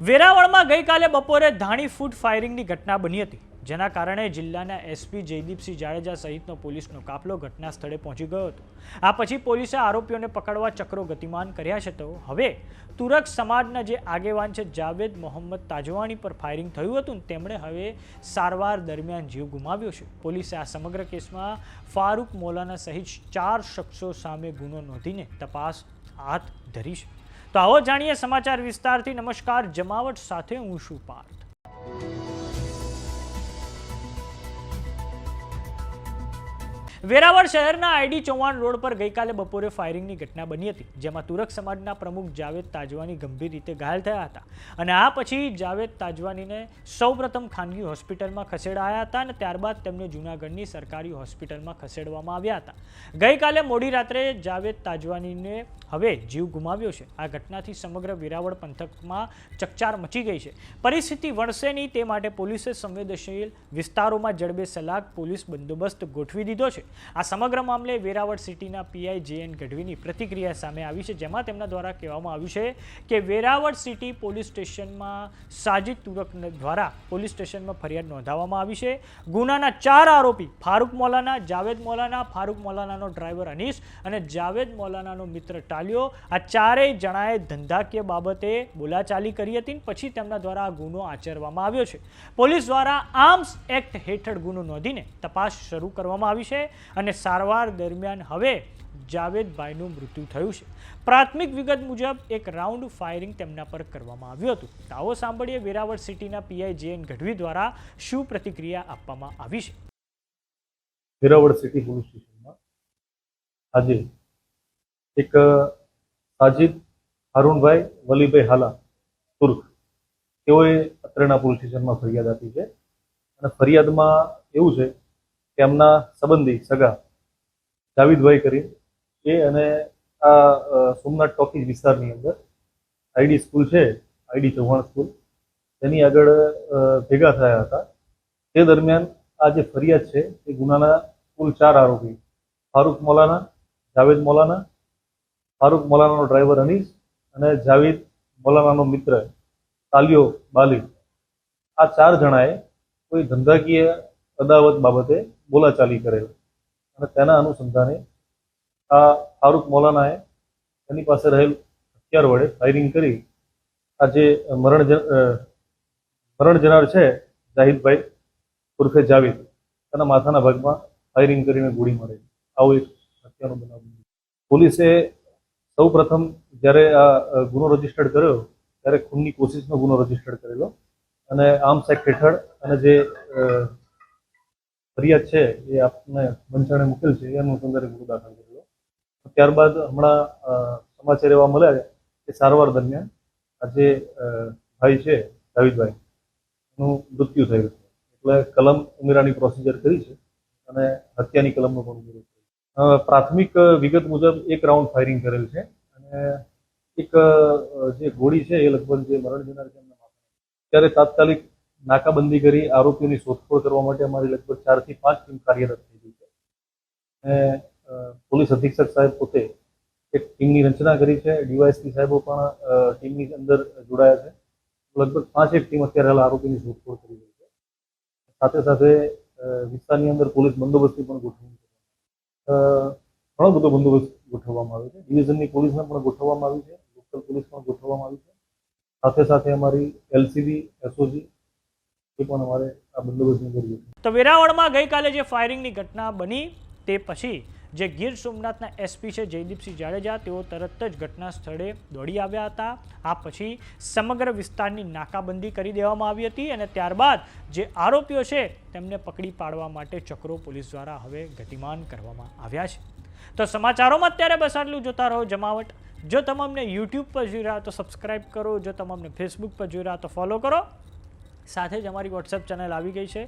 વેરાવળમાં ગઈકાલે બપોરે ધાણી ફૂડ ફાયરિંગની ઘટના બની હતી, જેના કારણે જિલ્લાના એસપી જયદીપસિંહ જાડેજા સહિતનો પોલીસનો કાફલો ઘટના સ્થળે પહોંચી ગયો હતો। આ પછી પોલીસે આરોપીઓને પકડવા ચક્રો ગતિમાન કર્યા છે। તો હવે તુરક સમાજના જે આગેવાન છે જાવેદ મોહમ્મદ તાજવાણી પર ફાયરિંગ થયું હતું, તેમણે હવે સારવાર દરમિયાન જીવ ગુમાવ્યો છે। પોલીસે આ સમગ્ર કેસમાં ફારૂક મોલાના સહિત 4 શખ્સો સામે ગુનો નોંધીને તપાસ હાથ ધરી છે। તો આવો જાણીએ સમાચાર વિસ્તારથી। નમસ્કાર, જમાવટ સાથે હું છું પાર્થ। વેરાવળ શહેરના આઈડી ચૌહાણ રોડ પર ગઈકાલે બપોરે ફાયરિંગની ઘટના બની હતી, જેમાં તુરક સમાજના પ્રમુખ જાવેદ તાજવાની ગંભીર રીતે ઘાયલ થયા હતા અને આ પછી જાવેદ તાજવાનીને સૌપ્રથમ ખાનગી હોસ્પિટલમાં ખસેડાયા હતા અને ત્યારબાદ તેમને જૂનાગઢની સરકારી હોસ્પિટલમાં ખસેડવામાં આવ્યા હતા। ગઈકાલે મોડી રાત્રે જાવેદ તાજવાનીને હવે જીવ ગુમાવ્યો છે। આ ઘટનાથી સમગ્ર વેરાવળ પંથકમાં ચકચાર મચી ગઈ છે। પરિસ્થિતિ વણસે નહીં તે માટે પોલીસે સંવેદનશીલ વિસ્તારોમાં જડબે સલાક પોલીસ બંદોબસ્ત ગોઠવી દીધો છે। આ સમગ્ર મામલે વેરાવળ સિટીના પીઆઈ જેએન ગઢવીની પ્રતિક્રિયા સામે આવી છે, જેમાં તેમના દ્વારા કહેવામાં આવ્યું છે કે વેરાવળ સિટી પોલીસ સ્ટેશનમાં સાજિદ તુરક દ્વારા પોલીસ સ્ટેશનમાં ફરિયાદ નોંધાવવામાં આવી છે। ગુનાના 4 આરોપી ફારૂક મોલાના, જાવેદ મોલાના, ફારૂક મોલાનાનો ડ્રાઈવર અનીસ અને જાવેદ મોલાનાનો મિત્ર ટાલિયો, આ ચારેય જણાએ ધંધાકીય બાબતે બોલાચાલી કરી હતી, પછી તેમના દ્વારા આ ગુનો આચરવામાં આવ્યો છે। પોલીસ દ્વારા આર્મ્સ એક્ટ હેઠળ ગુનો નોંધીને તપાસ શરૂ કરવામાં આવી છે અને સારવાર દરમિયાન હવે જાવેદભાઈનું મૃત્યુ થયું છે। પ્રાથમિક વિગત મુજબ એક રાઉન્ડ ફાયરિંગ તેમના પર કરવામાં આવ્યું હતું। આવો સાંભળીએ વેરાવળ સિટીના પીઆઈ જેએન ગઢવી દ્વારા શું પ્રતિક્રિયા આપવામાં આવી છે। વેરાવળ સિટી પોલીસ સ્ટેશનમાં આજે એક સાજિદ હારૂનભાઈ વલીભાઈ હાલા તુર્ક તેઓએ અત્રેના પોલીસ સ્ટેશનમાં ફરિયાદ આપી છે અને ફરિયાદમાં એવું છે કે એમના સંબંધી સગા જાવેદભાઈ કરી એ અને આ સોમનાથ ટોકીઝ વિસ્તારની અંદર આઈડી સ્કૂલ છે, આઈડી ચૌહાણ સ્કૂલ, તેની આગળ ભેગા થયા હતા। તે દરમિયાન આ જે ફરિયાદ છે એ ગુનાના કુલ 4 આરોપી ફારૂક મોલાના, જાવેદ મોલાના, ફારૂક મોલાનાનો ડ્રાઈવર અનીસ અને જાવેદ મોલાનાનો મિત્ર તાલિયો બાલી, આ 4 જણાએ કોઈ ધંધાકીય અદાવત બાબતે બોલાચાલી કરેલ અને તેના અનુસંધાને આ ફારૂક મોલાનાએ તેની પાસે રહેલ હથિયાર વડે ફાયરિંગ કરી આ જે મરણ જનાર છે જાહિદભાઈ ઉર્ફે જાવેદ, તેના માથાના ભાગમાં ફાયરિંગ કરીને ગોળી મારી। આવો એક હત્યાનો બનાવ બન્યો। પોલીસે સૌ પ્રથમ જ્યારે આ ગુનો રજીસ્ટર્ડ કર્યો ત્યારે ખૂનની કોશિશનો ગુનો રજીસ્ટર્ડ કરેલો અને આર્મ્સ એક્ટ હેઠળ અને જે ફરિયાદ છે એ આપને મંચાણે મૂકેલ છે એ અનુસંધાને ગુનો દાખલ કરેલો। ત્યારબાદ હમણાં સમાચાર એવા મળ્યા કે સારવાર દરમિયાન આ જે ભાઈ છે જાવેદભાઈ એનું મૃત્યુ થયું છે, એટલે કલમ ઉમેરાની પ્રોસિજર કરી છે અને હત્યાની કલમનો પણ ઉમેરો કર્યો। પ્રાથમિક વિગત મુજબ એક રાઉન્ડ ફાયરિંગ કરેલ છે અને એક જે ગોળી છે એ લગભગ જે મરણ જનાર છે એમના માથે, ત્યારે તાત્કાલિક નાકાબંધી કરી આરોપીઓની શોધખોળ કરવા માટે અમારી લગભગ 4 થી 5 ટીમ કાર્યરત થઈ ગઈ છે અને પોલીસ અધિક્ષક સાહેબ પોતે એક ટીમની રચના કરી છે। ડીવાયએસપી સાહેબો પણ ટીમની અંદર જોડાયા છે। લગભગ 5 એક ટીમ અત્યારે હાલ આરોપીની શોધખોળ કરી રહી છે। સાથે સાથે વિસ્તારની અંદર પોલીસ બંદોબસ્તી પણ ગોઠવી છે, ઘણો બધો બંદોબસ્ત ગોઠવવામાં આવ્યો છે। ડિવિઝનની પોલીસને પણ ગોઠવવામાં આવી છે, લોકલ પોલીસ પણ ગોઠવવામાં આવી છે। સાથે સાથે અમારી એલસીબી, એસઓજી એ પણ અમારે આ બંદોબસ્તની જરૂર છે। તો વેરાવળમાં ગઈકાલે જે ફાયરિંગની ઘટના બની તે પછી જે ગીર સોમનાથના એસપી છે જયદીપસિંહ જાડેજા, તેઓ તરત જ ઘટના સ્થળે દોડી આવ્યા હતા। આ પછી સમગ્ર વિસ્તારની નાકાબંધી કરી દેવામાં આવી હતી અને ત્યારબાદ જે આરોપીઓ છે તેમને પકડી પાડવા માટે ચક્રો પોલીસ દ્વારા હવે ગતિમાન કરવામાં આવ્યા છે। તો સમાચારોમાં અત્યારે બસ આટલું। જોતા રહો જમાવટ। જો તમે અમને યુટ્યુબ પર જોઈ રહ્યા તો સબસ્ક્રાઈબ કરો, જો તમે અમને ફેસબુક પર જોઈ રહ્યા તો ફોલો કરો, સાથે જ અમારી વોટ્સએપ ચેનલ આવી ગઈ છે,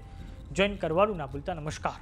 જોઈન કરવાનું ના ભૂલતા। નમસ્કાર।